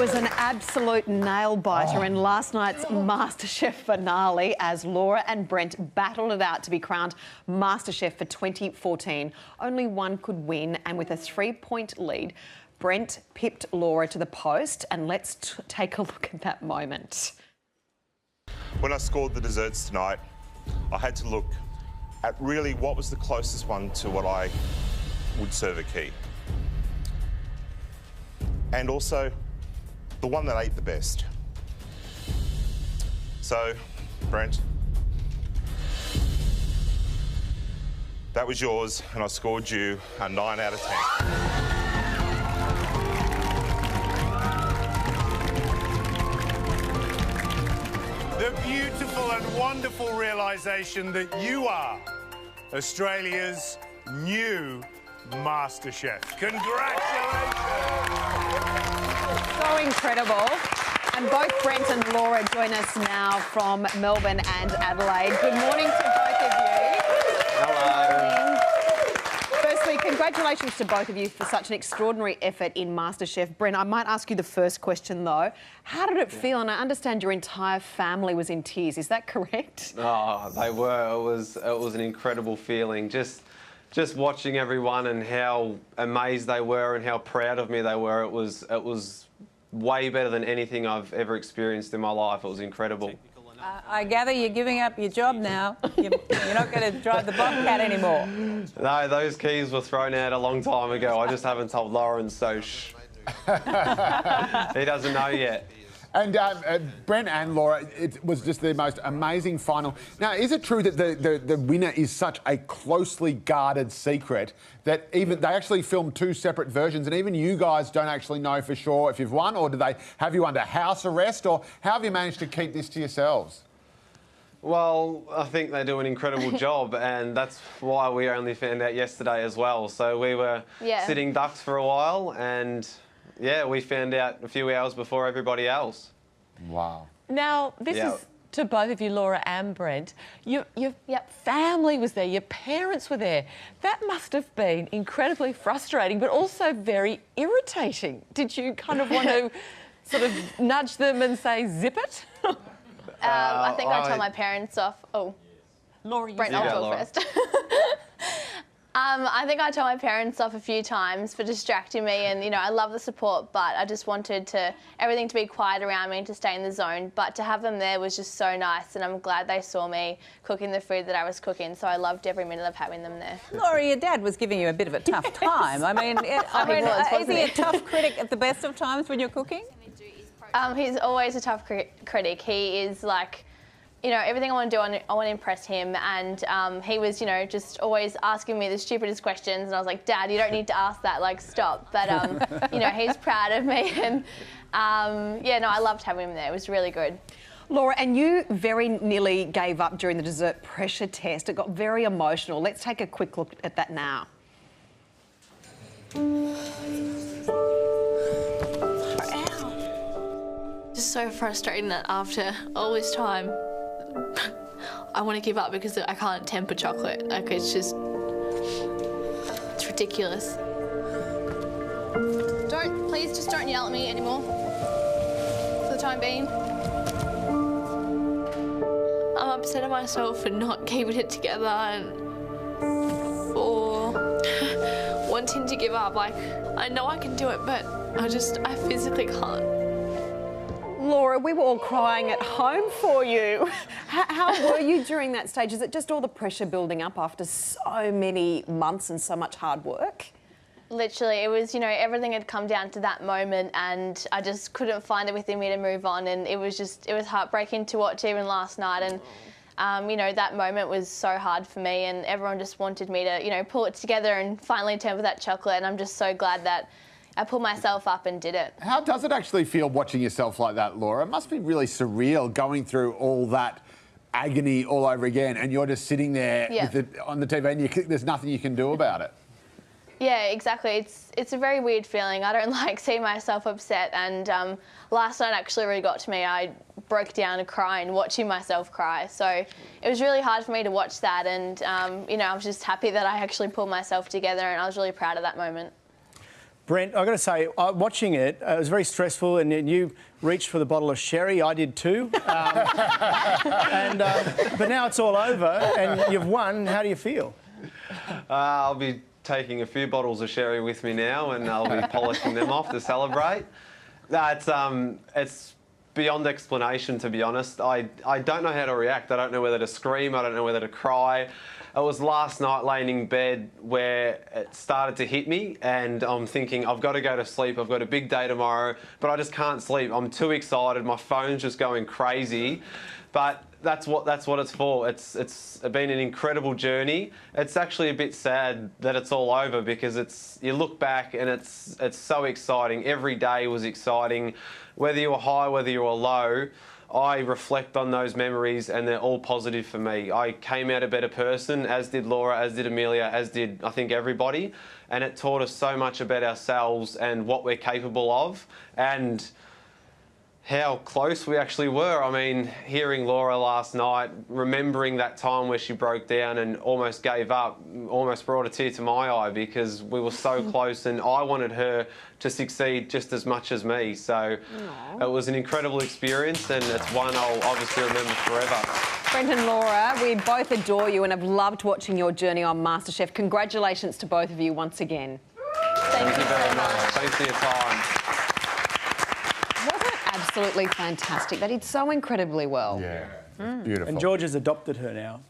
was an absolute nail-biter in last night's Masterchef finale as Laura and Brent battled it out to be crowned Masterchef for 2014. Only one could win, and with a 3-point lead, Brent pipped Laura to the post, and let's take a look at that moment. When I scored the desserts tonight, I had to look at really what was the closest one to what I would serve a key. And also, the one that ate the best. So, Brent, that was yours, and I scored you a 9 out of 10. The beautiful and wonderful realisation that you are Australia's new Masterchef. Congratulations! So incredible. And both Brent and Laura join us now from Melbourne and Adelaide. Good morning to both of you. Hello. Firstly, congratulations to both of you for such an extraordinary effort in Masterchef. Brent, I might ask you the first question though. How did it feel? And I understand your entire family was in tears. Is that correct? Oh, they were. It was an incredible feeling. Just watching everyone and how amazed they were and how proud of me they were. It was way better than anything I've ever experienced in my life. It was incredible. I gather you're giving up your job now. You're not going to drive the Bobcat anymore. No, those keys were thrown out a long time ago. I just haven't told Lauren, so shh. He doesn't know yet. And Brent and Laura, it was just the most amazing final. Now, is it true that the winner is such a closely guarded secret that even they actually filmed 2 separate versions, and even you guys don't actually know for sure if you've won, or do they have you under house arrest, or how have you managed to keep this to yourselves? Well, I think they do an incredible job, and that's why we only found out yesterday as well. So we were sitting ducks for a while, and yeah, we found out a few hours before everybody else. Wow. Now, this is to both of you, Laura and Brent. Your family was there, your parents were there. That must have been incredibly frustrating, but also very irritating. Did you kind of want to sort of nudge them and say, zip it? I think I told my parents off. Oh, Laura, Brent, I'll talk first. I think I told my parents off a few times for distracting me, and you know, I love the support, but I just wanted everything to be quiet around me, to stay in the zone. But to have them there was just so nice, and I'm glad they saw me cooking the food that I was cooking. So I loved every minute of having them there. Laura, your dad was giving you a bit of a tough time. I mean, is he a tough critic at the best of times when you're cooking? He's always a tough critic. He is like, you know, everything I want to do, I want to impress him. And he was, you know, just always asking me the stupidest questions. And I was like, Dad, you don't need to ask that, like, stop. But, you know, he's proud of me. And, yeah, no, I loved having him there. It was really good. Laura, and you very nearly gave up during the dessert pressure test. It got very emotional. Let's take a quick look at that now. Just so frustrating that after all this time, I want to give up because I can't temper chocolate. Like, it's ridiculous. Please just don't yell at me anymore, for the time being. I'm upset at myself for not keeping it together and for wanting to give up. Like, I know I can do it, but I physically can't. Laura, we were all crying at home for you. How were you during that stage? Is it just all the pressure building up after so many months and so much hard work? Literally, it was, you know, everything had come down to that moment, and I just couldn't find it within me to move on, and it was heartbreaking to watch even last night. And you know, that moment was so hard for me, and everyone just wanted me to, you know, pull it together and finally temper that chocolate, and I'm just so glad that I pulled myself up and did it. How does it actually feel watching yourself like that, Laura? It must be really surreal going through all that agony all over again, and you're just sitting there with it on the TV, and there's nothing you can do about it. Yeah, exactly. It's a very weird feeling. I don't like seeing myself upset, and last night actually really got to me. I broke down crying, watching myself cry. So it was really hard for me to watch that, and you know, I was just happy that I actually pulled myself together, and I was really proud of that moment. Brent, I've got to say, watching it, it was very stressful, and you reached for the bottle of sherry. I did too. But now it's all over, and you've won. How do you feel? I'll be taking a few bottles of sherry with me now, and I'll be polishing them off to celebrate. It's beyond explanation, to be honest. I don't know how to react. I don't know whether to scream. I don't know whether to cry. It was last night laying in bed where it started to hit me, and I'm thinking, I've got to go to sleep. I've got a big day tomorrow, but I just can't sleep. I'm too excited. My phone's just going crazy. But that's what it's for. It's been an incredible journey. It's actually a bit sad that it's all over, because you look back and it's so exciting. Every day was exciting. Whether you were high, whether you were low, I reflect on those memories and they're all positive for me. I came out a better person, as did Laura, as did Amelia, as did, I think, everybody. And it taught us so much about ourselves and what we're capable of, and how close we actually were. I mean, hearing Laura last night, remembering that time where she broke down and almost gave up, almost brought a tear to my eye, because we were so close and I wanted her to succeed just as much as me. So it was an incredible experience, and it's one I'll obviously remember forever. Brent and Laura, we both adore you and have loved watching your journey on MasterChef. Congratulations to both of you once again. Thank you very much. Thanks for your time. Absolutely fantastic. They did so incredibly well. Yeah, beautiful. And George has adopted her now.